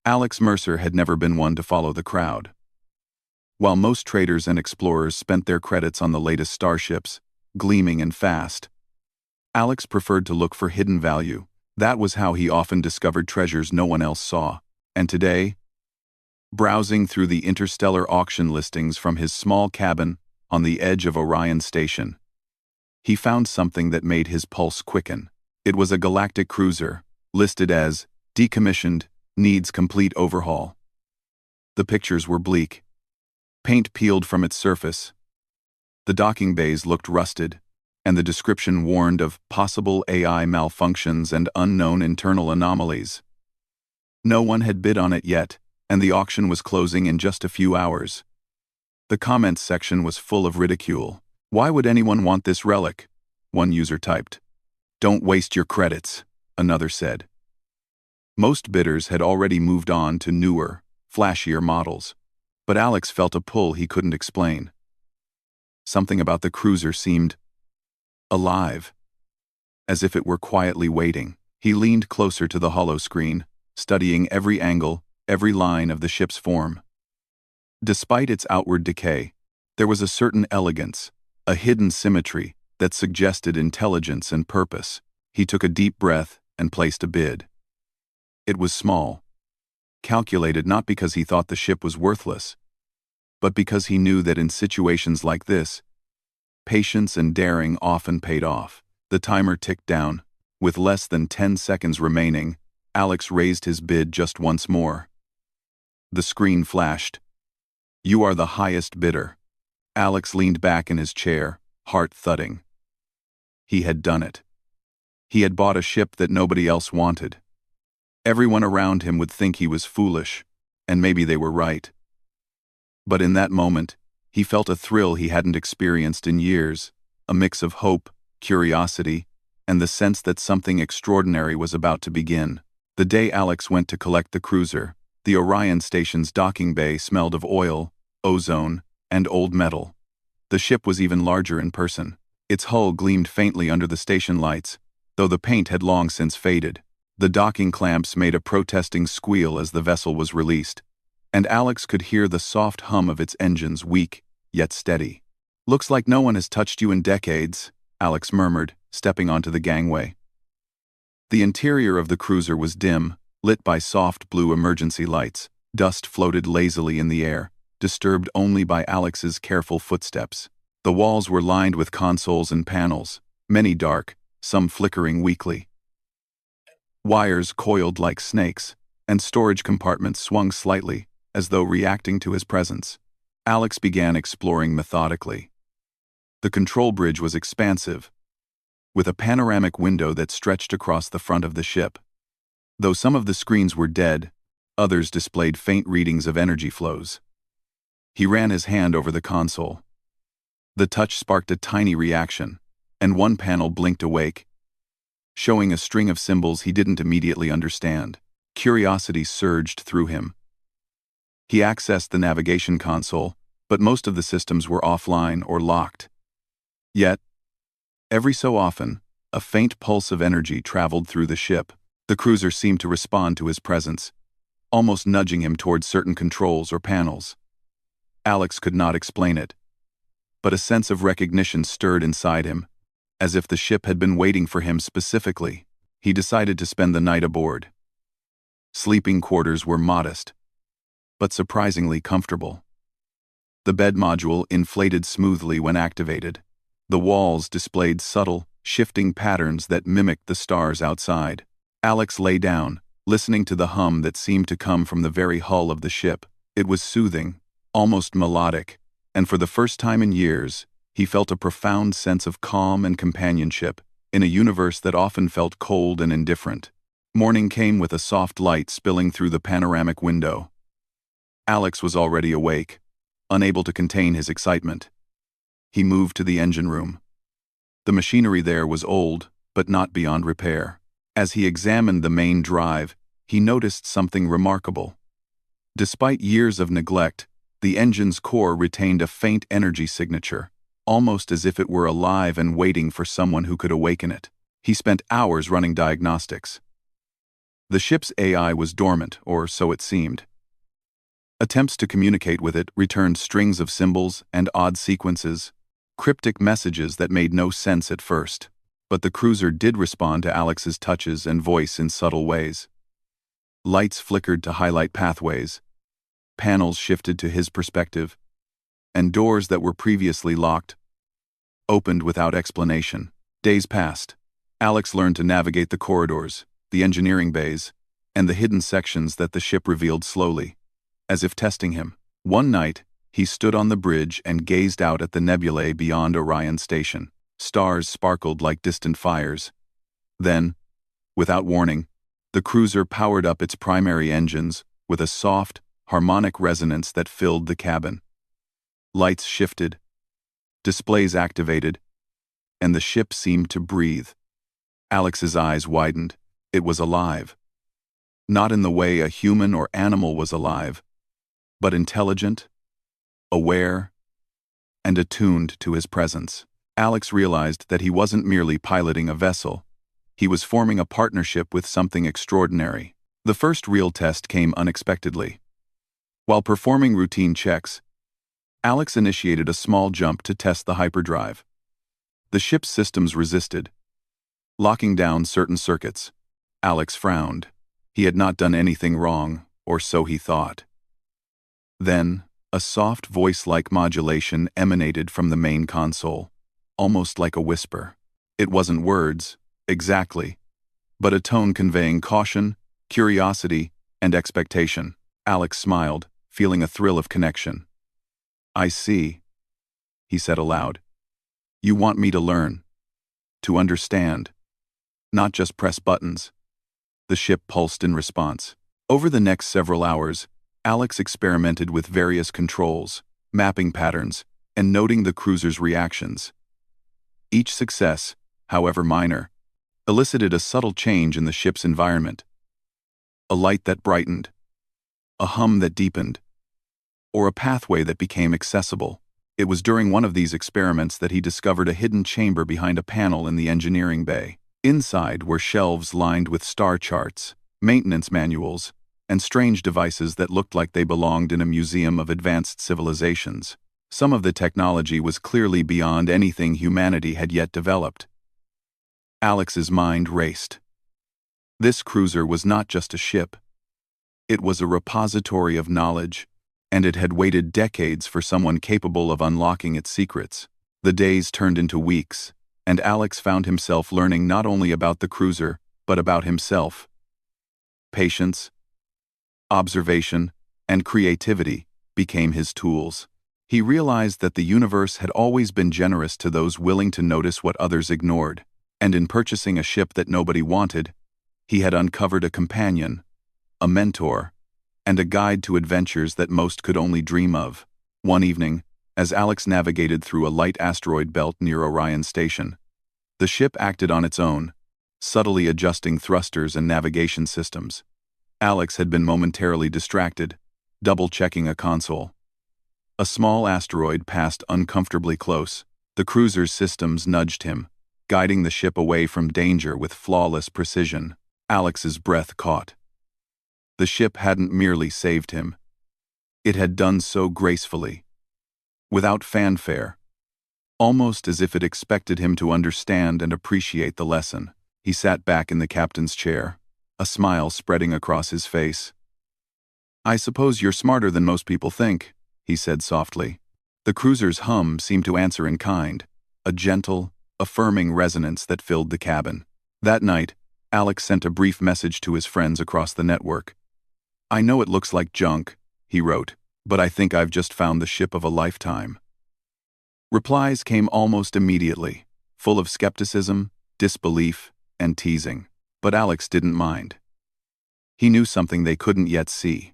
Alex Mercer had never been one to follow the crowd. While most traders and explorers spent their credits on the latest starships, gleaming and fast, Alex preferred to look for hidden value. That was how he often discovered treasures no one else saw. And today, browsing through the interstellar auction listings from his small cabin on the edge of Orion Station, he found something that made his pulse quicken. It was a galactic cruiser, listed as decommissioned, needs complete overhaul. The pictures were bleak. Paint peeled from its surface. The docking bays looked rusted, and the description warned of possible AI malfunctions and unknown internal anomalies. No one had bid on it yet, and the auction was closing in just a few hours. The comments section was full of ridicule. "Why would anyone want this relic?" one user typed. "Don't waste your credits," another said. Most bidders had already moved on to newer, flashier models, but Alex felt a pull he couldn't explain. Something about the cruiser seemed alive, as if it were quietly waiting. He leaned closer to the hollow screen, studying every angle, every line of the ship's form. Despite its outward decay, there was a certain elegance, a hidden symmetry that suggested intelligence and purpose. He took a deep breath and placed a bid. It was small, calculated not because he thought the ship was worthless, but because he knew that in situations like this, patience and daring often paid off. The timer ticked down. With less than 10 seconds remaining, Alex raised his bid just once more. The screen flashed. "You are the highest bidder." Alex leaned back in his chair, heart thudding. He had done it. He had bought a ship that nobody else wanted. Everyone around him would think he was foolish, and maybe they were right. But in that moment, he felt a thrill he hadn't experienced in years, a mix of hope, curiosity, and the sense that something extraordinary was about to begin. The day Alex went to collect the cruiser, the Orion Station's docking bay smelled of oil, ozone, and old metal. The ship was even larger in person. Its hull gleamed faintly under the station lights, though the paint had long since faded. The docking clamps made a protesting squeal as the vessel was released, and Alex could hear the soft hum of its engines, weak, yet steady. "Looks like no one has touched you in decades," Alex murmured, stepping onto the gangway. The interior of the cruiser was dim, lit by soft blue emergency lights. Dust floated lazily in the air, disturbed only by Alex's careful footsteps. The walls were lined with consoles and panels, many dark, some flickering weakly. Wires coiled like snakes, and storage compartments swung slightly, as though reacting to his presence. Alex began exploring methodically. The control bridge was expansive, with a panoramic window that stretched across the front of the ship. Though some of the screens were dead, others displayed faint readings of energy flows. He ran his hand over the console. The touch sparked a tiny reaction, and one panel blinked awake, showing a string of symbols he didn't immediately understand. Curiosity surged through him. He accessed the navigation console, but most of the systems were offline or locked. Yet, every so often, a faint pulse of energy traveled through the ship. The cruiser seemed to respond to his presence, almost nudging him towards certain controls or panels. Alex could not explain it, but a sense of recognition stirred inside him, as if the ship had been waiting for him specifically. He decided to spend the night aboard. Sleeping quarters were modest, but surprisingly comfortable. The bed module inflated smoothly when activated. The walls displayed subtle, shifting patterns that mimicked the stars outside. Alex lay down, listening to the hum that seemed to come from the very hull of the ship. It was soothing, almost melodic, and for the first time in years, he felt a profound sense of calm and companionship in a universe that often felt cold and indifferent. Morning came with a soft light spilling through the panoramic window. Alex was already awake, unable to contain his excitement. He moved to the engine room. The machinery there was old, but not beyond repair. As he examined the main drive, he noticed something remarkable. Despite years of neglect, the engine's core retained a faint energy signature, almost as if it were alive and waiting for someone who could awaken it. He spent hours running diagnostics. The ship's AI was dormant, or so it seemed. Attempts to communicate with it returned strings of symbols and odd sequences, cryptic messages that made no sense at first. But the cruiser did respond to Alex's touches and voice in subtle ways. Lights flickered to highlight pathways, panels shifted to his perspective, and doors that were previously locked opened without explanation. Days passed. Alex learned to navigate the corridors, the engineering bays, and the hidden sections that the ship revealed slowly, as if testing him. One night, he stood on the bridge and gazed out at the nebulae beyond Orion Station. Stars sparkled like distant fires. Then, without warning, the cruiser powered up its primary engines with a soft, harmonic resonance that filled the cabin. Lights shifted, displays activated, and the ship seemed to breathe. Alex's eyes widened. It was alive. Not in the way a human or animal was alive, but intelligent, aware, and attuned to his presence. Alex realized that he wasn't merely piloting a vessel. He was forming a partnership with something extraordinary. The first real test came unexpectedly. While performing routine checks, Alex initiated a small jump to test the hyperdrive. The ship's systems resisted, locking down certain circuits. Alex frowned. He had not done anything wrong, or so he thought. Then, a soft voice-like modulation emanated from the main console, almost like a whisper. It wasn't words, exactly, but a tone conveying caution, curiosity, and expectation. Alex smiled, feeling a thrill of connection. "I see," he said aloud. "You want me to learn, to understand, not just press buttons." The ship pulsed in response. Over the next several hours, Alex experimented with various controls, mapping patterns, and noting the cruiser's reactions. Each success, however minor, elicited a subtle change in the ship's environment. A light that brightened, a hum that deepened, or a pathway that became accessible. It was during one of these experiments that he discovered a hidden chamber behind a panel in the engineering bay. Inside were shelves lined with star charts, maintenance manuals, and strange devices that looked like they belonged in a museum of advanced civilizations. Some of the technology was clearly beyond anything humanity had yet developed. Alex's mind raced. This cruiser was not just a ship. It was a repository of knowledge, and it had waited decades for someone capable of unlocking its secrets. The days turned into weeks, and Alex found himself learning not only about the cruiser, but about himself. Patience, observation, and creativity became his tools. He realized that the universe had always been generous to those willing to notice what others ignored, and in purchasing a ship that nobody wanted, he had uncovered a companion, a mentor, and a guide to adventures that most could only dream of. One evening, as Alex navigated through a light asteroid belt near Orion Station, the ship acted on its own, subtly adjusting thrusters and navigation systems. Alex had been momentarily distracted, double-checking a console. A small asteroid passed uncomfortably close. The cruiser's systems nudged him, guiding the ship away from danger with flawless precision. Alex's breath caught. The ship hadn't merely saved him. It had done so gracefully, without fanfare, almost as if it expected him to understand and appreciate the lesson. He sat back in the captain's chair, a smile spreading across his face. "I suppose you're smarter than most people think," he said softly. The cruiser's hum seemed to answer in kind, a gentle, affirming resonance that filled the cabin. That night, Alex sent a brief message to his friends across the network. "I know it looks like junk," he wrote, "but I think I've just found the ship of a lifetime." Replies came almost immediately, full of skepticism, disbelief, and teasing. But Alex didn't mind. He knew something they couldn't yet see.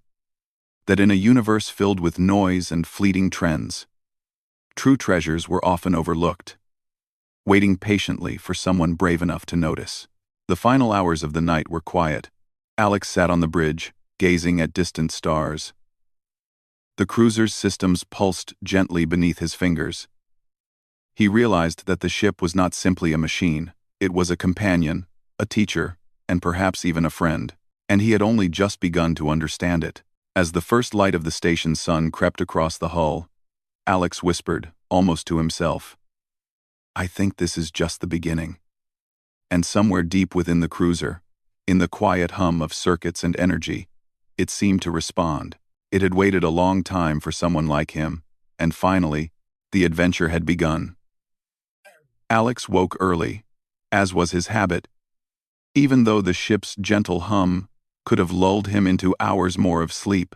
That in a universe filled with noise and fleeting trends, true treasures were often overlooked, waiting patiently for someone brave enough to notice. The final hours of the night were quiet. Alex sat on the bridge, gazing at distant stars. The cruiser's systems pulsed gently beneath his fingers. He realized that the ship was not simply a machine. It was a companion, a teacher, and perhaps even a friend. and he had only just begun to understand it. As the first light of the station's sun crept across the hull, Alex whispered, almost to himself, "I think this is just the beginning." And somewhere deep within the cruiser, in the quiet hum of circuits and energy, it seemed to respond. It had waited a long time for someone like him, and finally, the adventure had begun. Alex woke early, as was his habit, even though the ship's gentle hum could have lulled him into hours more of sleep.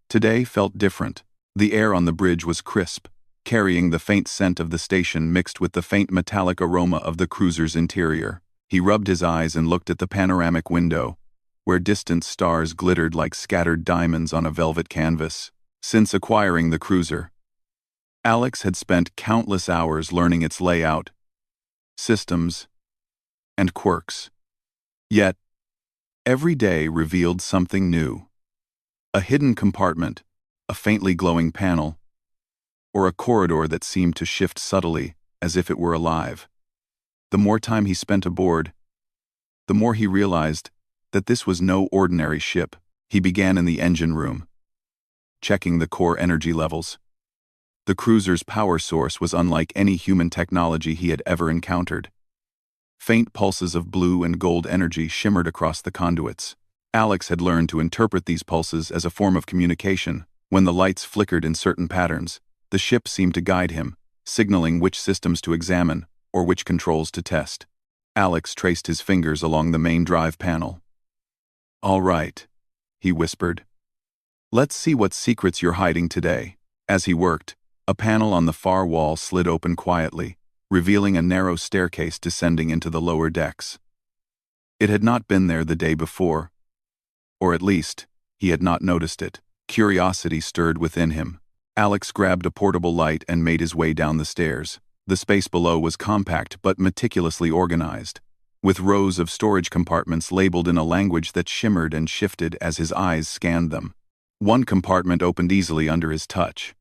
Today felt different. The air on the bridge was crisp, carrying the faint scent of the station mixed with the faint metallic aroma of the cruiser's interior. He rubbed his eyes and looked at the panoramic window, where distant stars glittered like scattered diamonds on a velvet canvas. Since acquiring the cruiser, Alex had spent countless hours learning its layout, systems, and quirks. Yet, every day revealed something new. A hidden compartment, a faintly glowing panel, or a corridor that seemed to shift subtly, as if it were alive. The more time he spent aboard, the more he realized that this was no ordinary ship. He began in the engine room, checking the core energy levels. The cruiser's power source was unlike any human technology he had ever encountered. Faint pulses of blue and gold energy shimmered across the conduits. Alex had learned to interpret these pulses as a form of communication. When the lights flickered in certain patterns, the ship seemed to guide him, signaling which systems to examine or which controls to test. Alex traced his fingers along the main drive panel. "All right," he whispered. "Let's see what secrets you're hiding today." As he worked, a panel on the far wall slid open quietly, revealing a narrow staircase descending into the lower decks. It had not been there the day before, or at least, he had not noticed it. Curiosity stirred within him. Alex grabbed a portable light and made his way down the stairs. The space below was compact but meticulously organized, with rows of storage compartments labeled in a language that shimmered and shifted as his eyes scanned them. One compartment opened easily under his touch.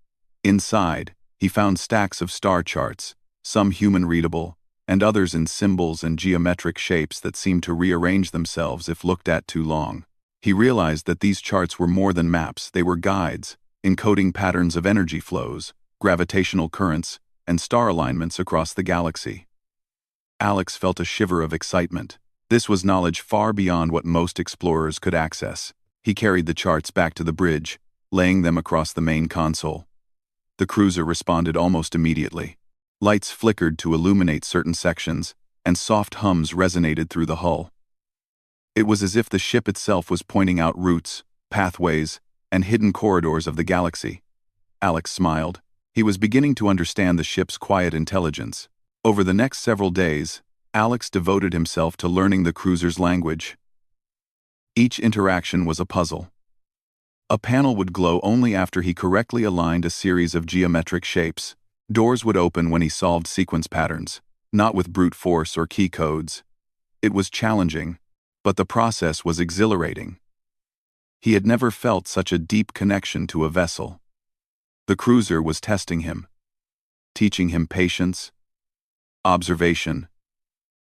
Inside, he found stacks of star charts, some human-readable, and others in symbols and geometric shapes that seemed to rearrange themselves if looked at too long. He realized that these charts were more than maps, they were guides, encoding patterns of energy flows, gravitational currents, and star alignments across the galaxy. Alex felt a shiver of excitement. This was knowledge far beyond what most explorers could access. He carried the charts back to the bridge, laying them across the main console. The cruiser responded almost immediately. Lights flickered to illuminate certain sections, and soft hums resonated through the hull. It was as if the ship itself was pointing out routes, pathways, and hidden corridors of the galaxy. Alex smiled. He was beginning to understand the ship's quiet intelligence. Over the next several days, Alex devoted himself to learning the cruiser's language. Each interaction was a puzzle. A panel would glow only after he correctly aligned a series of geometric shapes. Doors would open when he solved sequence patterns, not with brute force or key codes. It was challenging, but the process was exhilarating. He had never felt such a deep connection to a vessel. The cruiser was testing him, teaching him patience, observation,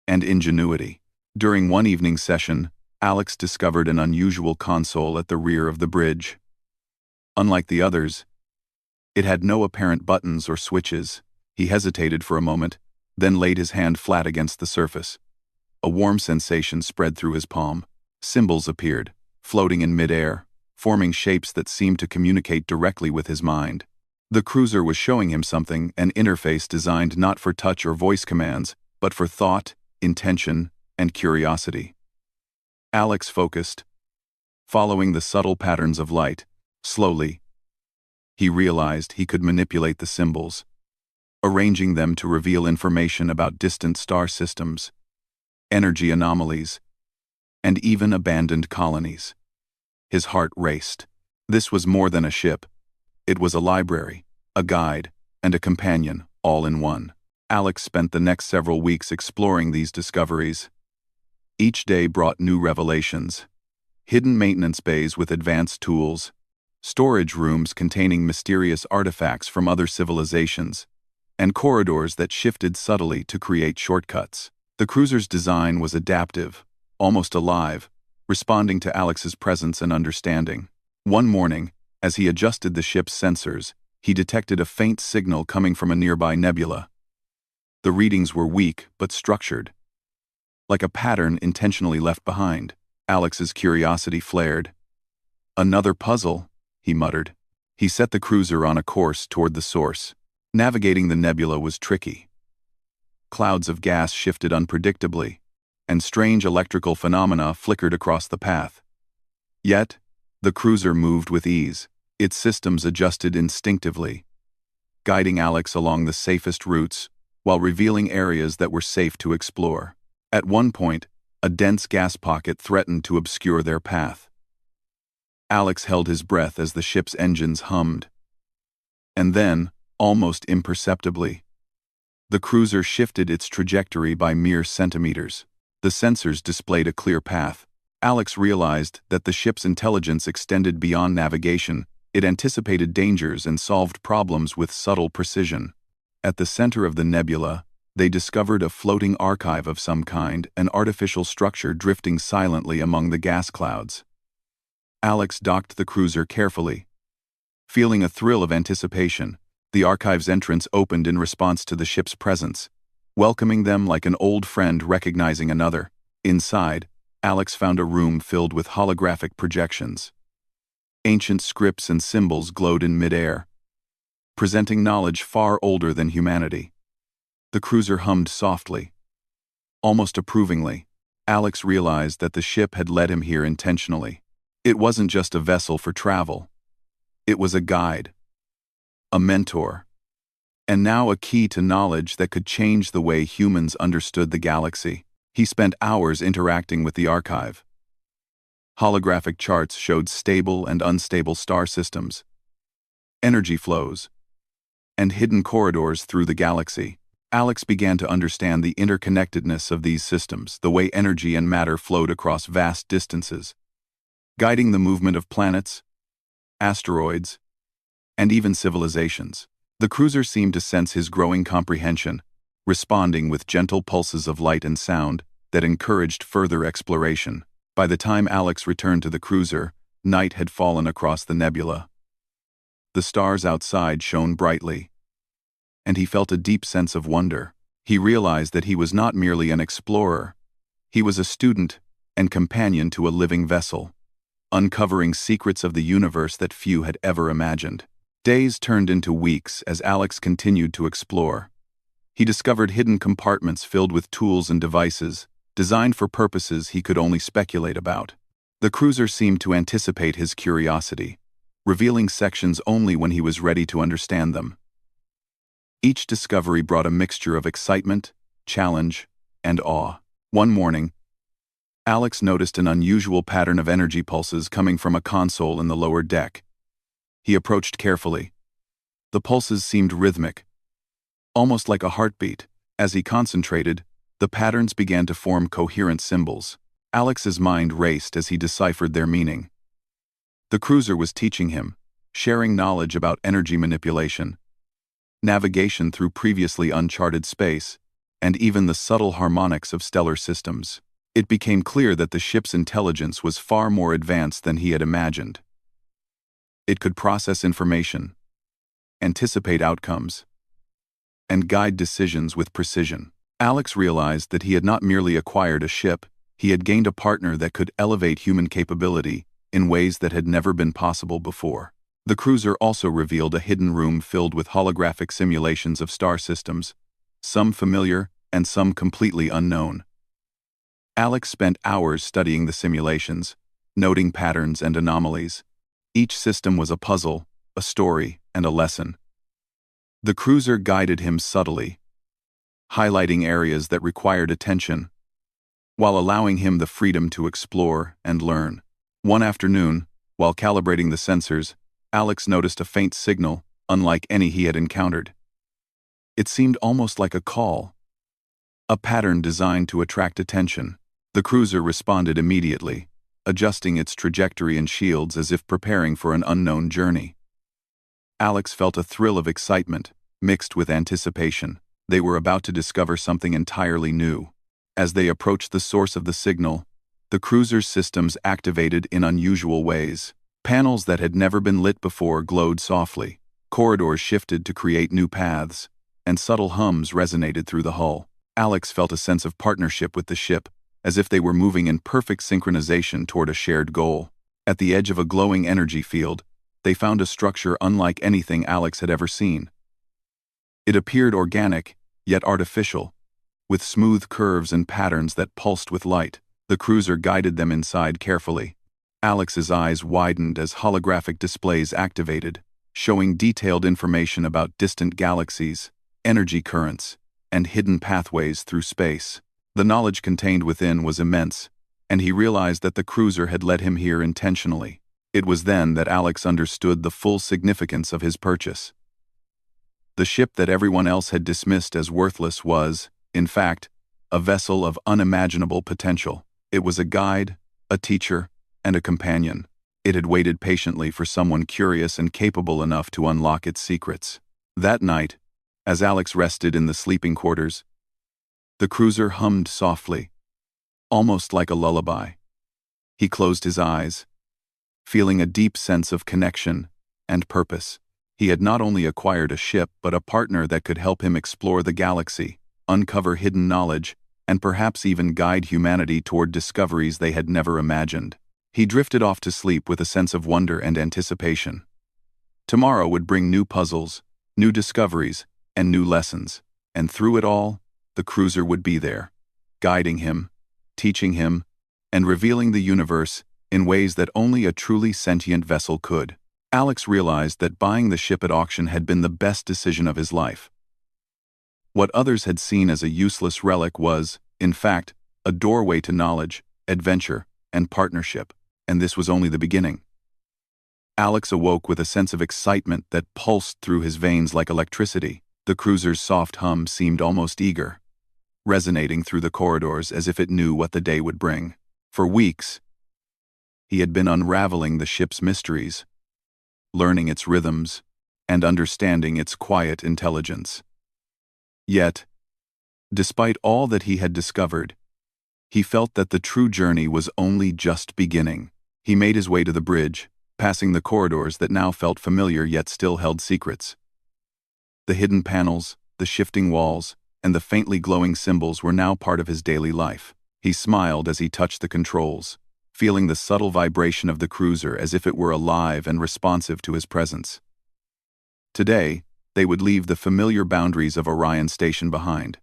and ingenuity. During one evening session, Alex discovered an unusual console at the rear of the bridge. Unlike the others, it had no apparent buttons or switches. He hesitated for a moment, then laid his hand flat against the surface. A warm sensation spread through his palm. Symbols appeared, floating in midair, forming shapes that seemed to communicate directly with his mind. The cruiser was showing him something, an interface designed not for touch or voice commands, but for thought, intention, and curiosity. Alex focused, following the subtle patterns of light. Slowly, he realized he could manipulate the symbols, arranging them to reveal information about distant star systems, energy anomalies, and even abandoned colonies. His heart raced. This was more than a ship. It was a library, a guide, and a companion, all in one. Alex spent the next several weeks exploring these discoveries. Each day brought new revelations. Hidden maintenance bays with advanced tools, storage rooms containing mysterious artifacts from other civilizations, and corridors that shifted subtly to create shortcuts. The cruiser's design was adaptive, almost alive, responding to Alex's presence and understanding. One morning, as he adjusted the ship's sensors, he detected a faint signal coming from a nearby nebula. The readings were weak but structured, like a pattern intentionally left behind. Alex's curiosity flared. "Another puzzle," he muttered. He set the cruiser on a course toward the source. Navigating the nebula was tricky. Clouds of gas shifted unpredictably, and strange electrical phenomena flickered across the path. Yet, the cruiser moved with ease, its systems adjusted instinctively, guiding Alex along the safest routes while revealing areas that were safe to explore. At one point, a dense gas pocket threatened to obscure their path. Alex held his breath as the ship's engines hummed. And then, almost imperceptibly, the cruiser shifted its trajectory by mere centimeters. The sensors displayed a clear path. Alex realized that the ship's intelligence extended beyond navigation. It anticipated dangers and solved problems with subtle precision. At the center of the nebula, they discovered a floating archive of some kind, an artificial structure drifting silently among the gas clouds. Alex docked the cruiser carefully. Feeling a thrill of anticipation, the archive's entrance opened in response to the ship's presence, welcoming them like an old friend recognizing another. Inside, Alex found a room filled with holographic projections. Ancient scripts and symbols glowed in midair, presenting knowledge far older than humanity. The cruiser hummed softly. Almost approvingly, Alex realized that the ship had led him here intentionally. It wasn't just a vessel for travel. It was a guide, a mentor, and now a key to knowledge that could change the way humans understood the galaxy. He spent hours interacting with the archive. Holographic charts showed stable and unstable star systems, energy flows, and hidden corridors through the galaxy. Alex began to understand the interconnectedness of these systems, the way energy and matter flowed across vast distances, guiding the movement of planets, asteroids, and even civilizations. The cruiser seemed to sense his growing comprehension, responding with gentle pulses of light and sound that encouraged further exploration. By the time Alex returned to the cruiser, night had fallen across the nebula. The stars outside shone brightly, and he felt a deep sense of wonder. He realized that he was not merely an explorer. He was a student and companion to a living vessel, uncovering secrets of the universe that few had ever imagined. Days turned into weeks as Alex continued to explore. He discovered hidden compartments filled with tools and devices, designed for purposes he could only speculate about. The cruiser seemed to anticipate his curiosity, revealing sections only when he was ready to understand them. Each discovery brought a mixture of excitement, challenge, and awe. One morning, Alex noticed an unusual pattern of energy pulses coming from a console in the lower deck. He approached carefully. The pulses seemed rhythmic, almost like a heartbeat. As he concentrated, the patterns began to form coherent symbols. Alex's mind raced as he deciphered their meaning. The cruiser was teaching him, sharing knowledge about energy manipulation, navigation through previously uncharted space, and even the subtle harmonics of stellar systems. It became clear that the ship's intelligence was far more advanced than he had imagined. It could process information, anticipate outcomes, and guide decisions with precision. Alex realized that he had not merely acquired a ship, he had gained a partner that could elevate human capability in ways that had never been possible before. The cruiser also revealed a hidden room filled with holographic simulations of star systems, some familiar and some completely unknown. Alex spent hours studying the simulations, noting patterns and anomalies. Each system was a puzzle, a story, and a lesson. The cruiser guided him subtly, highlighting areas that required attention, while allowing him the freedom to explore and learn. One afternoon, while calibrating the sensors, Alex noticed a faint signal, unlike any he had encountered. It seemed almost like a call, a pattern designed to attract attention. The cruiser responded immediately, adjusting its trajectory and shields as if preparing for an unknown journey. Alex felt a thrill of excitement, mixed with anticipation. They were about to discover something entirely new. As they approached the source of the signal, The cruiser's systems activated in unusual ways. Panels that had never been lit before glowed softly, corridors shifted to create new paths, and subtle hums resonated through the hull. Alex felt a sense of partnership with the ship, as if they were moving in perfect synchronization toward a shared goal. At the edge of a glowing energy field, they found a structure unlike anything Alex had ever seen. It appeared organic, yet artificial, with smooth curves and patterns that pulsed with light. The cruiser guided them inside carefully. Alex's eyes widened as holographic displays activated, showing detailed information about distant galaxies, energy currents, and hidden pathways through space. The knowledge contained within was immense, and he realized that the cruiser had led him here intentionally. It was then that Alex understood the full significance of his purchase. The ship that everyone else had dismissed as worthless was, in fact, a vessel of unimaginable potential. It was a guide, a teacher, and a companion. It had waited patiently for someone curious and capable enough to unlock its secrets. That night, as Alex rested in the sleeping quarters, the cruiser hummed softly, almost like a lullaby. He closed his eyes, feeling a deep sense of connection and purpose. He had not only acquired a ship but a partner that could help him explore the galaxy, uncover hidden knowledge, and perhaps even guide humanity toward discoveries they had never imagined. He drifted off to sleep with a sense of wonder and anticipation. Tomorrow would bring new puzzles, new discoveries, and new lessons, and through it all, the cruiser would be there, guiding him, teaching him, and revealing the universe in ways that only a truly sentient vessel could. Alex realized that buying the ship at auction had been the best decision of his life. What others had seen as a useless relic was, in fact, a doorway to knowledge, adventure, and partnership, and this was only the beginning. Alex awoke with a sense of excitement that pulsed through his veins like electricity. The cruiser's soft hum seemed almost eager, resonating through the corridors as if it knew what the day would bring. For weeks, he had been unraveling the ship's mysteries, learning its rhythms, and understanding its quiet intelligence. Yet, despite all that he had discovered, he felt that the true journey was only just beginning. He made his way to the bridge, passing the corridors that now felt familiar yet still held secrets. The hidden panels, the shifting walls, and the faintly glowing symbols were now part of his daily life. He smiled as he touched the controls, feeling the subtle vibration of the cruiser as if it were alive and responsive to his presence. Today, they would leave the familiar boundaries of Orion Station behind.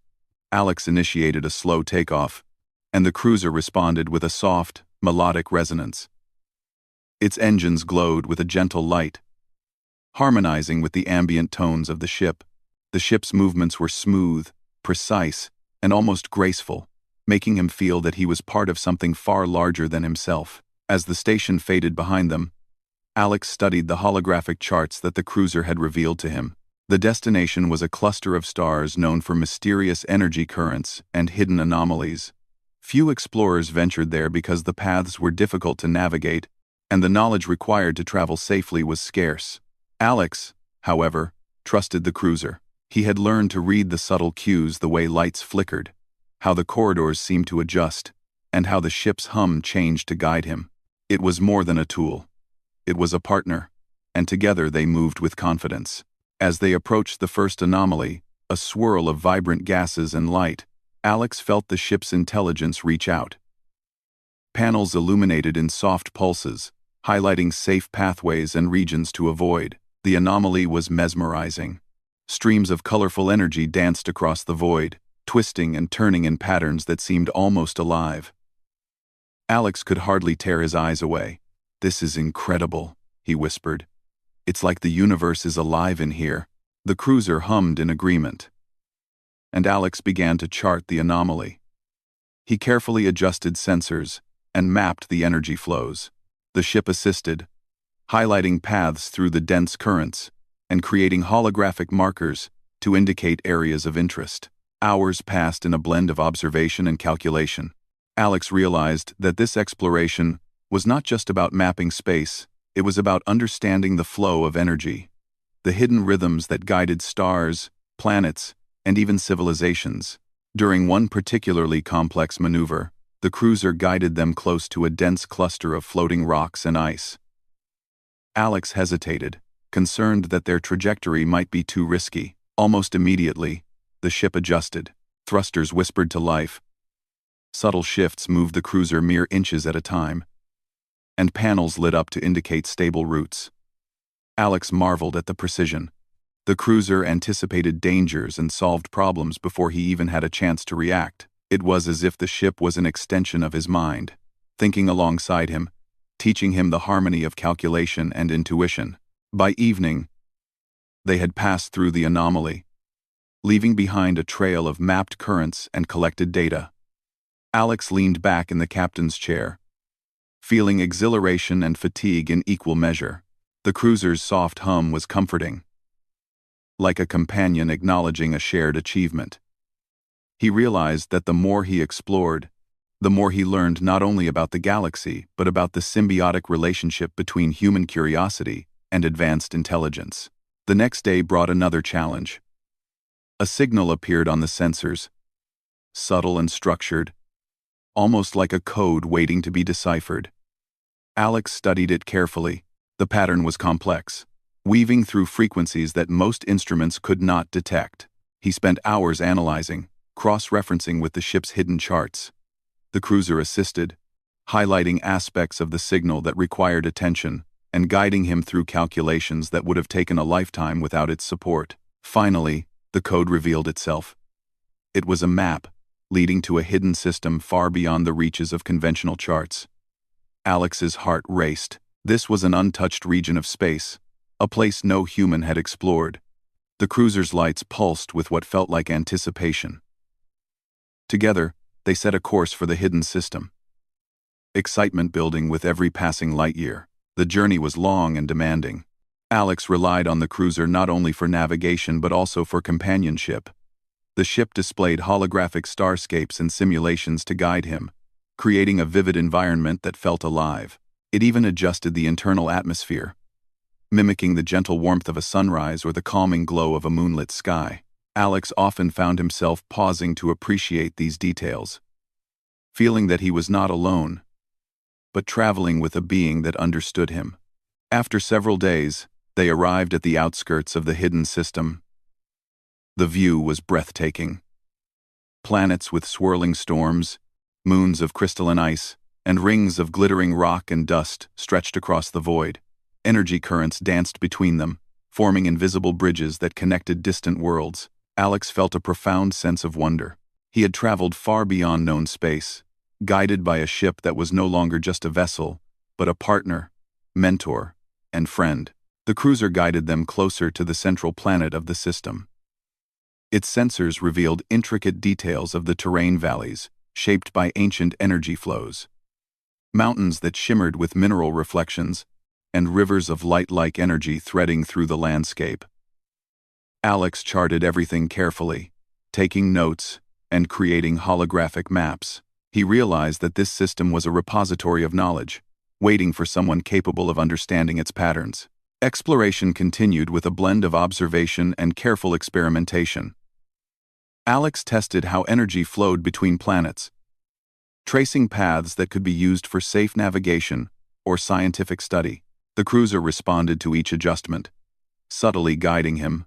Alex initiated a slow takeoff, and the cruiser responded with a soft, melodic resonance. Its engines glowed with a gentle light, harmonizing with the ambient tones of the ship. The ship's movements were smooth, precise, and almost graceful, making him feel that he was part of something far larger than himself. As the station faded behind them, Alex studied the holographic charts that the cruiser had revealed to him. The destination was a cluster of stars known for mysterious energy currents and hidden anomalies. Few explorers ventured there because the paths were difficult to navigate, and the knowledge required to travel safely was scarce. Alex, however, trusted the cruiser. He had learned to read the subtle cues, the way lights flickered, how the corridors seemed to adjust, and how the ship's hum changed to guide him. It was more than a tool. It was a partner, and together they moved with confidence. As they approached the first anomaly, a swirl of vibrant gases and light, Alex felt the ship's intelligence reach out. Panels illuminated in soft pulses, highlighting safe pathways and regions to avoid. The anomaly was mesmerizing. Streams of colorful energy danced across the void, twisting and turning in patterns that seemed almost alive. Alex could hardly tear his eyes away. "This is incredible," he whispered. "It's like the universe is alive in here." The cruiser hummed in agreement, and Alex began to chart the anomaly. He carefully adjusted sensors and mapped the energy flows. The ship assisted, highlighting paths through the dense currents and creating holographic markers to indicate areas of interest. Hours passed in a blend of observation and calculation. Alex realized that this exploration was not just about mapping space, it was about understanding the flow of energy, the hidden rhythms that guided stars, planets, and even civilizations. During one particularly complex maneuver, The cruiser guided them close to a dense cluster of floating rocks and ice. Alex hesitated, concerned that their trajectory might be too risky. Almost immediately, the ship adjusted. Thrusters whispered to life. Subtle shifts moved the cruiser mere inches at a time, and panels lit up to indicate stable routes. Alex marveled at the precision. The cruiser anticipated dangers and solved problems before he even had a chance to react. It was as if the ship was an extension of his mind, thinking alongside him, teaching him the harmony of calculation and intuition. By evening, they had passed through the anomaly, leaving behind a trail of mapped currents and collected data. Alex leaned back in the captain's chair, feeling exhilaration and fatigue in equal measure. The cruiser's soft hum was comforting, like a companion acknowledging a shared achievement. He realized that the more he explored, the more he learned not only about the galaxy but about the symbiotic relationship between human curiosity and advanced intelligence. The next day brought another challenge. A signal appeared on the sensors, subtle and structured, almost like a code waiting to be deciphered. Alex studied it carefully. The pattern was complex, weaving through frequencies that most instruments could not detect. He spent hours analyzing, cross-referencing with the ship's hidden charts. The cruiser assisted, highlighting aspects of the signal that required attention and guiding him through calculations that would have taken a lifetime without its support. Finally, the code revealed itself. It was a map, leading to a hidden system far beyond the reaches of conventional charts. Alex's heart raced. This was an untouched region of space, a place no human had explored. The cruiser's lights pulsed with what felt like anticipation. Together, they set a course for the hidden system. Excitement building with every passing light year. The journey was long and demanding. Alex relied on the cruiser not only for navigation but also for companionship. The ship displayed holographic starscapes and simulations to guide him, creating a vivid environment that felt alive. It even adjusted the internal atmosphere, mimicking the gentle warmth of a sunrise or the calming glow of a moonlit sky. Alex often found himself pausing to appreciate these details, feeling that he was not alone, but traveling with a being that understood him. After several days, they arrived at the outskirts of the hidden system. The view was breathtaking. Planets with swirling storms, moons of crystalline ice, and rings of glittering rock and dust stretched across the void. Energy currents danced between them, forming invisible bridges that connected distant worlds. Alex felt a profound sense of wonder. He had traveled far beyond known space, guided by a ship that was no longer just a vessel, but a partner, mentor, and friend. The cruiser guided them closer to the central planet of the system. Its sensors revealed intricate details of the terrain valleys, shaped by ancient energy flows. Mountains that shimmered with mineral reflections, and rivers of light-like energy threading through the landscape. Alex charted everything carefully, taking notes and creating holographic maps. He realized that this system was a repository of knowledge, waiting for someone capable of understanding its patterns. Exploration continued with a blend of observation and careful experimentation. Alex tested how energy flowed between planets, tracing paths that could be used for safe navigation or scientific study. The cruiser responded to each adjustment, subtly guiding him,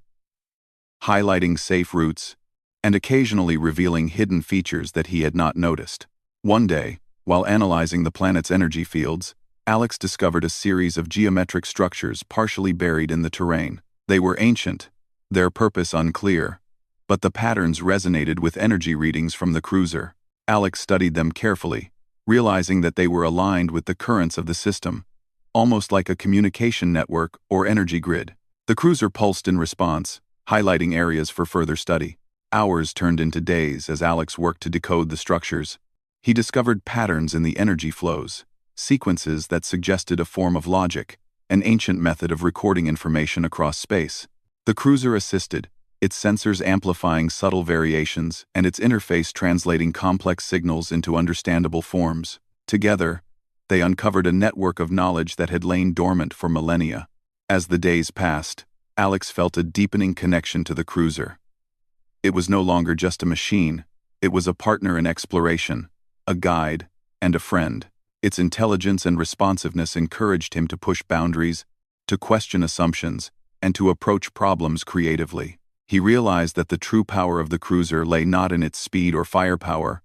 highlighting safe routes, and occasionally revealing hidden features that he had not noticed. One day, while analyzing the planet's energy fields, Alex discovered a series of geometric structures partially buried in the terrain. They were ancient, their purpose unclear, but the patterns resonated with energy readings from the cruiser. Alex studied them carefully, realizing that they were aligned with the currents of the system, almost like a communication network or energy grid. The cruiser pulsed in response, highlighting areas for further study. Hours turned into days as Alex worked to decode the structures. He discovered patterns in the energy flows, sequences that suggested a form of logic, an ancient method of recording information across space. The cruiser assisted, its sensors amplifying subtle variations and its interface translating complex signals into understandable forms. Together, they uncovered a network of knowledge that had lain dormant for millennia. As the days passed, Alex felt a deepening connection to the cruiser. It was no longer just a machine, it was a partner in exploration, a guide, and a friend. Its intelligence and responsiveness encouraged him to push boundaries, to question assumptions, and to approach problems creatively. He realized that the true power of the cruiser lay not in its speed or firepower,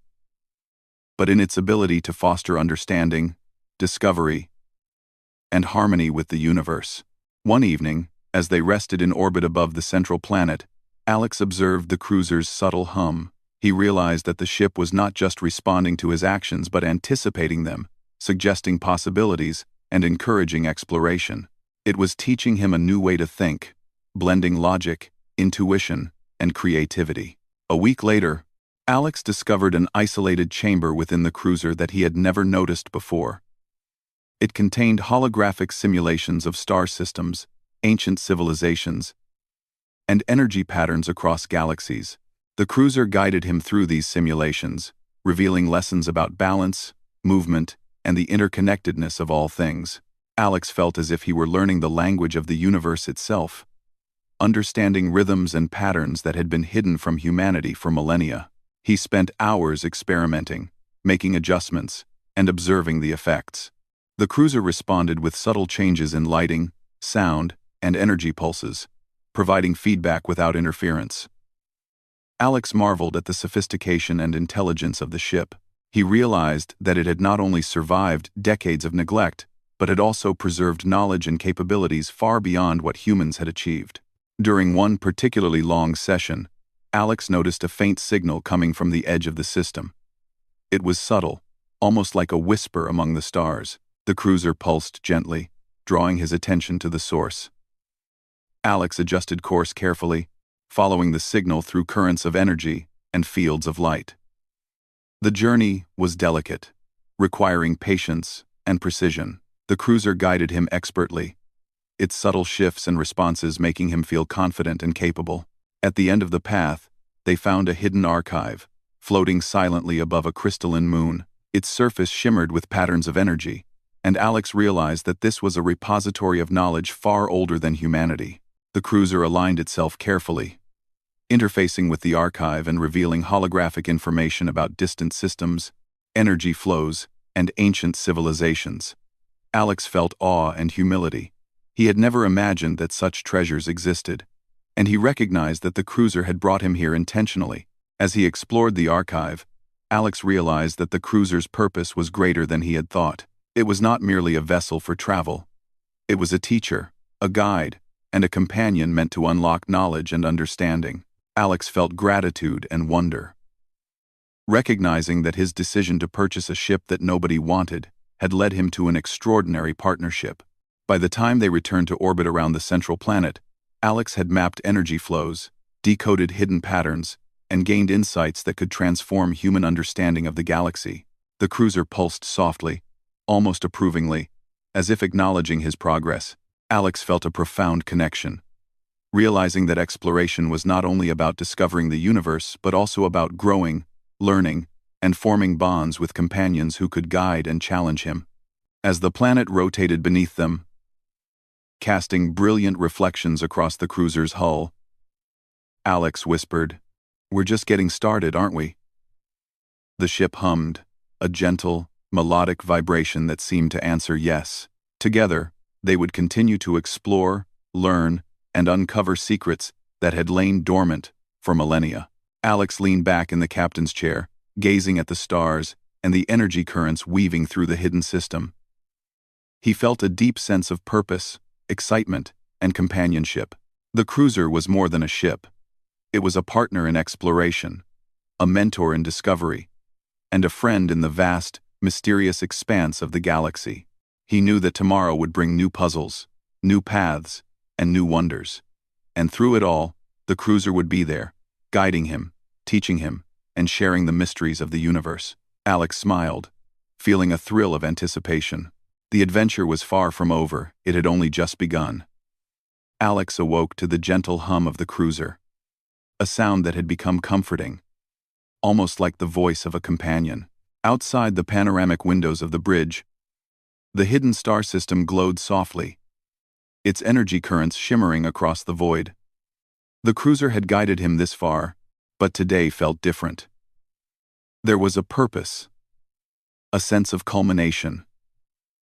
but in its ability to foster understanding, discovery, and harmony with the universe. One evening, as they rested in orbit above the central planet, Alex observed the cruiser's subtle hum. He realized that the ship was not just responding to his actions but anticipating them, suggesting possibilities, and encouraging exploration. It was teaching him a new way to think, blending logic, intuition, and creativity. A week later, Alex discovered an isolated chamber within the cruiser that he had never noticed before. It contained holographic simulations of star systems, ancient civilizations, and energy patterns across galaxies. The cruiser guided him through these simulations, revealing lessons about balance, movement, and the interconnectedness of all things. Alex felt as if he were learning the language of the universe itself, understanding rhythms and patterns that had been hidden from humanity for millennia. He spent hours experimenting, making adjustments, and observing the effects. The cruiser responded with subtle changes in lighting, sound, and energy pulses, providing feedback without interference. Alex marveled at the sophistication and intelligence of the ship. He realized that it had not only survived decades of neglect, but had also preserved knowledge and capabilities far beyond what humans had achieved. During one particularly long session, Alex noticed a faint signal coming from the edge of the system. It was subtle, almost like a whisper among the stars. The cruiser pulsed gently, drawing his attention to the source. Alex adjusted course carefully, following the signal through currents of energy and fields of light. The journey was delicate, requiring patience and precision. The cruiser guided him expertly, its subtle shifts and responses making him feel confident and capable. At the end of the path, they found a hidden archive, floating silently above a crystalline moon. Its surface shimmered with patterns of energy, and Alex realized that this was a repository of knowledge far older than humanity. The cruiser aligned itself carefully, interfacing with the archive and revealing holographic information about distant systems, energy flows, and ancient civilizations. Alex felt awe and humility. He had never imagined that such treasures existed, and he recognized that the cruiser had brought him here intentionally. As he explored the archive, Alex realized that the cruiser's purpose was greater than he had thought. It was not merely a vessel for travel. It was a teacher, a guide, and a companion meant to unlock knowledge and understanding. Alex felt gratitude and wonder, recognizing that his decision to purchase a ship that nobody wanted had led him to an extraordinary partnership. By the time they returned to orbit around the central planet, Alex had mapped energy flows, decoded hidden patterns, and gained insights that could transform human understanding of the galaxy. The cruiser pulsed softly, almost approvingly, as if acknowledging his progress. Alex felt a profound connection, realizing that exploration was not only about discovering the universe but also about growing, learning, and forming bonds with companions who could guide and challenge him. As the planet rotated beneath them, casting brilliant reflections across the cruiser's hull, Alex whispered, "We're just getting started, aren't we?" The ship hummed, a gentle, melodic vibration that seemed to answer yes. Together, they would continue to explore, learn, and uncover secrets that had lain dormant for millennia. Alex leaned back in the captain's chair, gazing at the stars and the energy currents weaving through the hidden system. He felt a deep sense of purpose, excitement, and companionship. The cruiser was more than a ship. It was a partner in exploration, a mentor in discovery, and a friend in the vast, mysterious expanse of the galaxy. He knew that tomorrow would bring new puzzles, new paths, and new wonders. And through it all, the cruiser would be there, guiding him, teaching him, and sharing the mysteries of the universe. Alex smiled, feeling a thrill of anticipation. The adventure was far from over, it had only just begun. Alex awoke to the gentle hum of the cruiser, a sound that had become comforting, almost like the voice of a companion. Outside the panoramic windows of the bridge, the hidden star system glowed softly, its energy currents shimmering across the void. The cruiser had guided him this far, but today felt different. There was a purpose, a sense of culmination,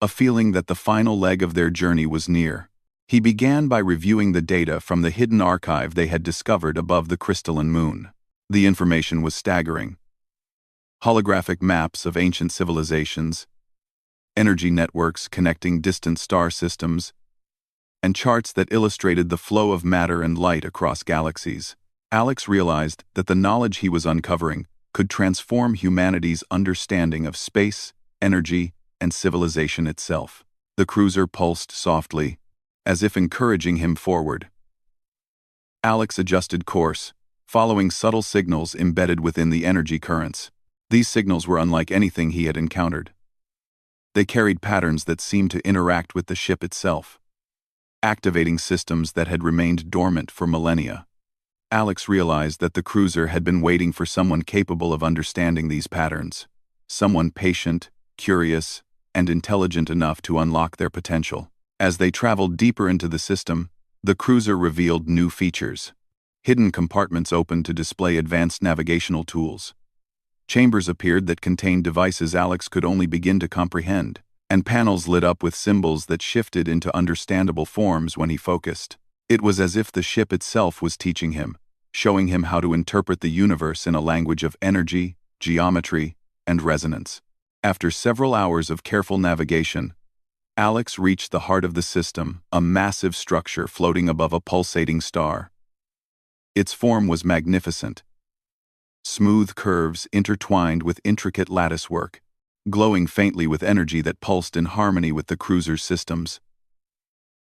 a feeling that the final leg of their journey was near. He began by reviewing the data from the hidden archive they had discovered above the crystalline moon. The information was staggering. Holographic maps of ancient civilizations, energy networks connecting distant star systems, and charts that illustrated the flow of matter and light across galaxies. Alex realized that the knowledge he was uncovering could transform humanity's understanding of space, energy, and civilization itself. The cruiser pulsed softly, as if encouraging him forward. Alex adjusted course, following subtle signals embedded within the energy currents. These signals were unlike anything he had encountered. They carried patterns that seemed to interact with the ship itself, activating systems that had remained dormant for millennia. Alex realized that the cruiser had been waiting for someone capable of understanding these patterns, someone patient, curious, and intelligent enough to unlock their potential. As they traveled deeper into the system, the cruiser revealed new features. Hidden compartments opened to display advanced navigational tools. Chambers appeared that contained devices Alex could only begin to comprehend, and panels lit up with symbols that shifted into understandable forms when he focused. It was as if the ship itself was teaching him, showing him how to interpret the universe in a language of energy, geometry, and resonance. After several hours of careful navigation, Alex reached the heart of the system, a massive structure floating above a pulsating star. Its form was magnificent. Smooth curves intertwined with intricate latticework, glowing faintly with energy that pulsed in harmony with the cruiser's systems.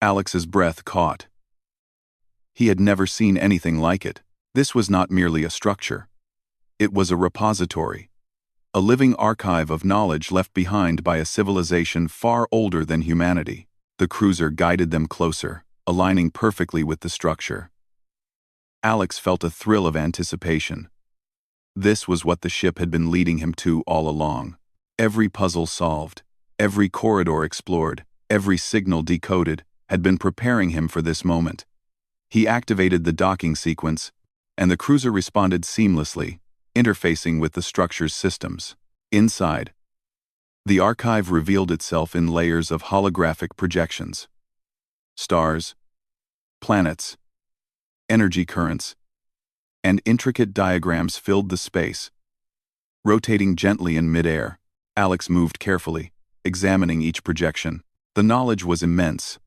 Alex's breath caught. He had never seen anything like it. This was not merely a structure. It was a repository, a living archive of knowledge left behind by a civilization far older than humanity. The cruiser guided them closer, aligning perfectly with the structure. Alex felt a thrill of anticipation. This was what the ship had been leading him to all along. Every puzzle solved, every corridor explored, every signal decoded, had been preparing him for this moment. He activated the docking sequence, and the cruiser responded seamlessly, interfacing with the structure's systems. Inside, the archive revealed itself in layers of holographic projections. Stars, planets, energy currents, and intricate diagrams filled the space. Rotating gently in midair, Alex moved carefully, examining each projection. The knowledge was immense,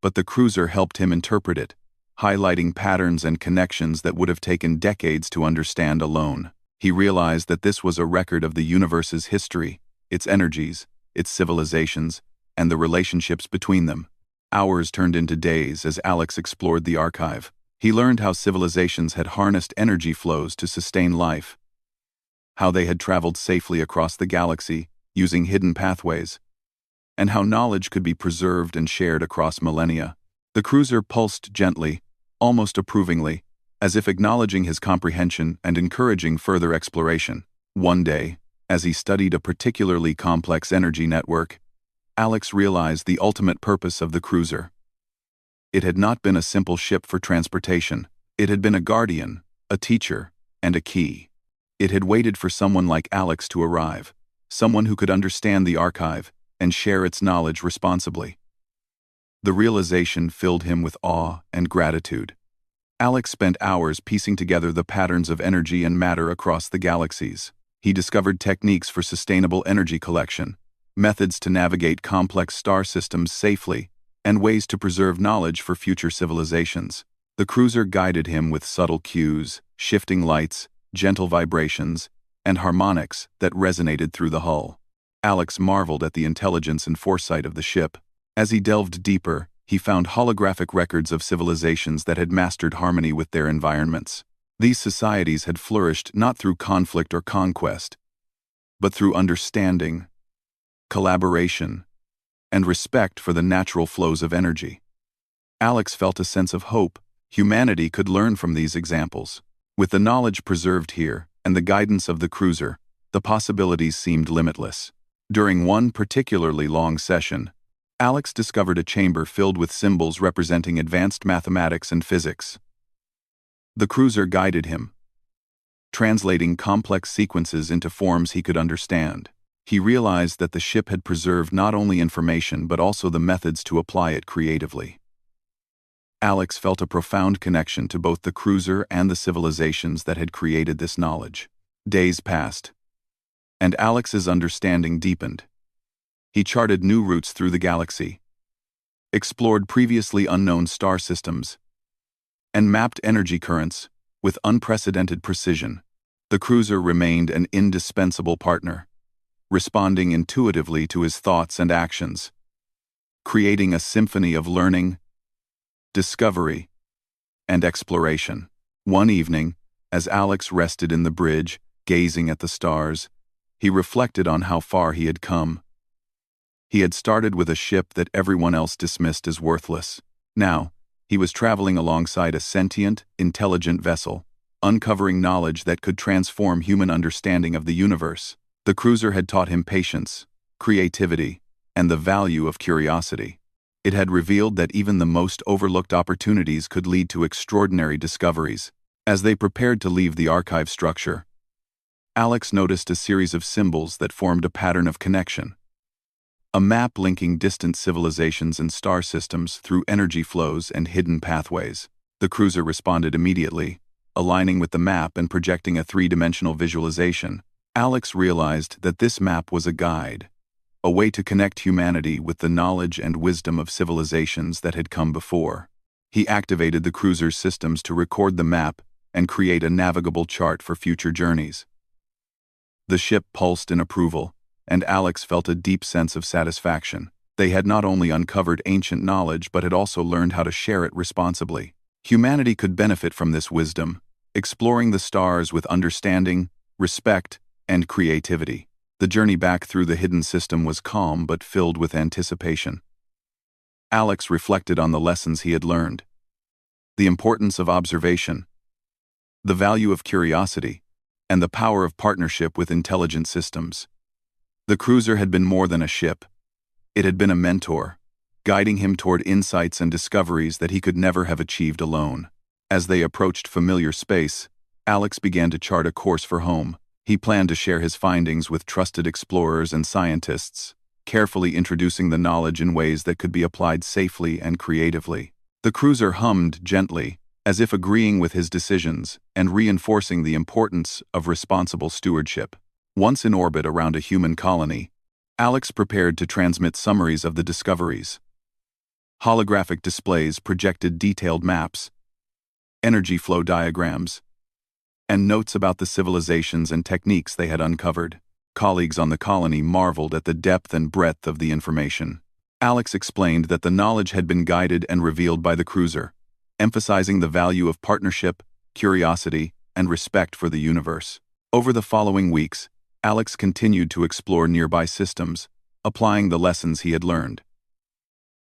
but the cruiser helped him interpret it, highlighting patterns and connections that would have taken decades to understand alone. He realized that this was a record of the universe's history, its energies, its civilizations, and the relationships between them. Hours turned into days as Alex explored the archive. He learned how civilizations had harnessed energy flows to sustain life, how they had traveled safely across the galaxy using hidden pathways, and how knowledge could be preserved and shared across millennia. The cruiser pulsed gently, almost approvingly, as if acknowledging his comprehension and encouraging further exploration. One day, as he studied a particularly complex energy network, Alex realized the ultimate purpose of the cruiser. It had not been a simple ship for transportation. It had been a guardian, a teacher, and a key. It had waited for someone like Alex to arrive, someone who could understand the archive and share its knowledge responsibly. The realization filled him with awe and gratitude. Alex spent hours piecing together the patterns of energy and matter across the galaxies. He discovered techniques for sustainable energy collection, methods to navigate complex star systems safely, and ways to preserve knowledge for future civilizations. The cruiser guided him with subtle cues, shifting lights, gentle vibrations, and harmonics that resonated through the hull. Alex marveled at the intelligence and foresight of the ship. As he delved deeper, he found holographic records of civilizations that had mastered harmony with their environments. These societies had flourished not through conflict or conquest, but through understanding, collaboration, and respect for the natural flows of energy. Alex felt a sense of hope. Humanity could learn from these examples. With the knowledge preserved here and the guidance of the cruiser, the possibilities seemed limitless. During one particularly long session, Alex discovered a chamber filled with symbols representing advanced mathematics and physics. The cruiser guided him, translating complex sequences into forms he could understand. He realized that the ship had preserved not only information but also the methods to apply it creatively. Alex felt a profound connection to both the cruiser and the civilizations that had created this knowledge. Days passed, and Alex's understanding deepened. He charted new routes through the galaxy, explored previously unknown star systems, and mapped energy currents with unprecedented precision. The cruiser remained an indispensable partner, responding intuitively to his thoughts and actions, creating a symphony of learning, discovery, and exploration. One evening, as Alex rested in the bridge, gazing at the stars, he reflected on how far he had come. He had started with a ship that everyone else dismissed as worthless. Now, he was traveling alongside a sentient, intelligent vessel, uncovering knowledge that could transform human understanding of the universe. The cruiser had taught him patience, creativity, and the value of curiosity. It had revealed that even the most overlooked opportunities could lead to extraordinary discoveries. As they prepared to leave the archive structure, Alex noticed a series of symbols that formed a pattern of connection. A map linking distant civilizations and star systems through energy flows and hidden pathways. The cruiser responded immediately, aligning with the map and projecting a three-dimensional visualization. Alex realized that this map was a guide, a way to connect humanity with the knowledge and wisdom of civilizations that had come before. He activated the cruiser's systems to record the map and create a navigable chart for future journeys. The ship pulsed in approval, and Alex felt a deep sense of satisfaction. They had not only uncovered ancient knowledge but had also learned how to share it responsibly. Humanity could benefit from this wisdom, exploring the stars with understanding, respect, and creativity. The journey back through the hidden system was calm but filled with anticipation. Alex reflected on the lessons he had learned. The importance of observation, the value of curiosity, and the power of partnership with intelligent systems. The cruiser had been more than a ship. It had been a mentor, guiding him toward insights and discoveries that he could never have achieved alone. As they approached familiar space, Alex began to chart a course for home. He planned to share his findings with trusted explorers and scientists, carefully introducing the knowledge in ways that could be applied safely and creatively. The cruiser hummed gently, as if agreeing with his decisions and reinforcing the importance of responsible stewardship. Once in orbit around a human colony, Alex prepared to transmit summaries of the discoveries. Holographic displays projected detailed maps, energy flow diagrams, and notes about the civilizations and techniques they had uncovered. Colleagues on the colony marveled at the depth and breadth of the information. Alex explained that the knowledge had been guided and revealed by the cruiser, emphasizing the value of partnership, curiosity, and respect for the universe. Over the following weeks, Alex continued to explore nearby systems, applying the lessons he had learned.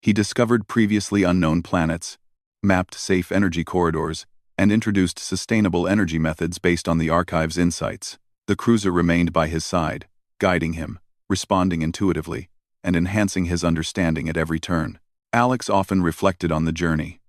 He discovered previously unknown planets, mapped safe energy corridors, and introduced sustainable energy methods based on the archive's insights. The cruiser remained by his side, guiding him, responding intuitively, and enhancing his understanding at every turn. Alex often reflected on the journey.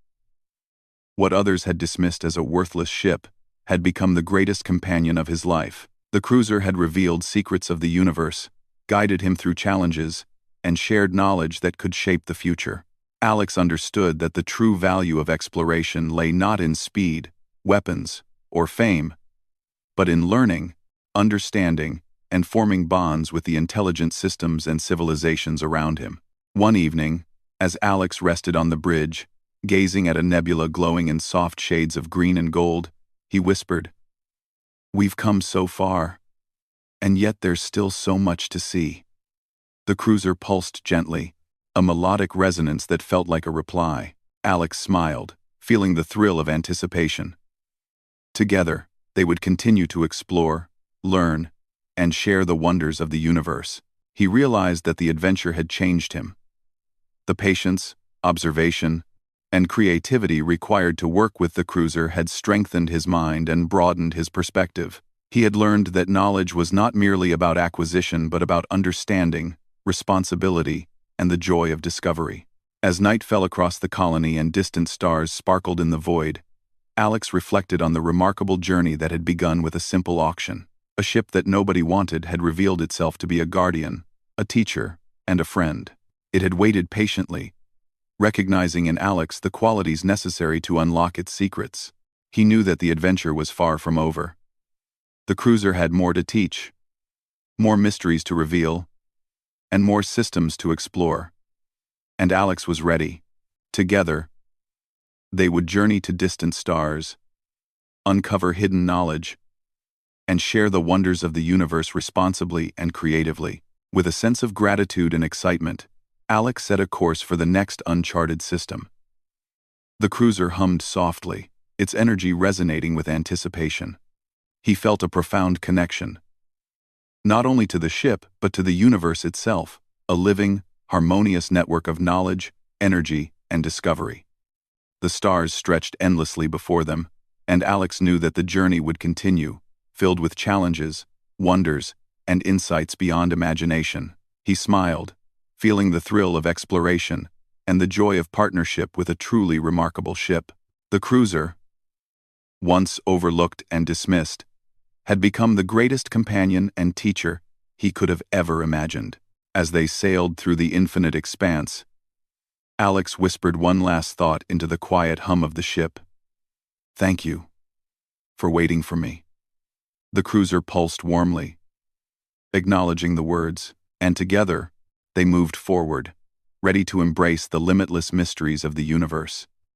What others had dismissed as a worthless ship had become the greatest companion of his life. The cruiser had revealed secrets of the universe, guided him through challenges, and shared knowledge that could shape the future. Alex understood that the true value of exploration lay not in speed, weapons, or fame, but in learning, understanding, and forming bonds with the intelligent systems and civilizations around him. One evening, as Alex rested on the bridge, gazing at a nebula glowing in soft shades of green and gold, he whispered, "We've come so far, and yet there's still so much to see." The cruiser pulsed gently, a melodic resonance that felt like a reply. Alex smiled, feeling the thrill of anticipation. Together, they would continue to explore, learn, and share the wonders of the universe. He realized that the adventure had changed him. The patience, observation, and creativity required to work with the cruiser had strengthened his mind and broadened his perspective. He had learned that knowledge was not merely about acquisition but about understanding, responsibility, and the joy of discovery. As night fell across the colony and distant stars sparkled in the void, Alex reflected on the remarkable journey that had begun with a simple auction. A ship that nobody wanted had revealed itself to be a guardian, a teacher, and a friend. It had waited patiently, recognizing in Alex the qualities necessary to unlock its secrets. He knew that the adventure was far from over. The cruiser had more to teach, more mysteries to reveal, and more systems to explore. And Alex was ready. Together, they would journey to distant stars, uncover hidden knowledge, and share the wonders of the universe responsibly and creatively. With a sense of gratitude and excitement, Alex set a course for the next uncharted system. The cruiser hummed softly, its energy resonating with anticipation. He felt a profound connection, not only to the ship but to the universe itself, a living, harmonious network of knowledge, energy, and discovery. The stars stretched endlessly before them, and Alex knew that the journey would continue, filled with challenges, wonders, and insights beyond imagination. He smiled, feeling the thrill of exploration and the joy of partnership with a truly remarkable ship. The cruiser, once overlooked and dismissed, had become the greatest companion and teacher he could have ever imagined. As they sailed through the infinite expanse, Alex whispered one last thought into the quiet hum of the ship. "Thank you for waiting for me." The cruiser pulsed warmly, acknowledging the words, and together, they moved forward, ready to embrace the limitless mysteries of the universe.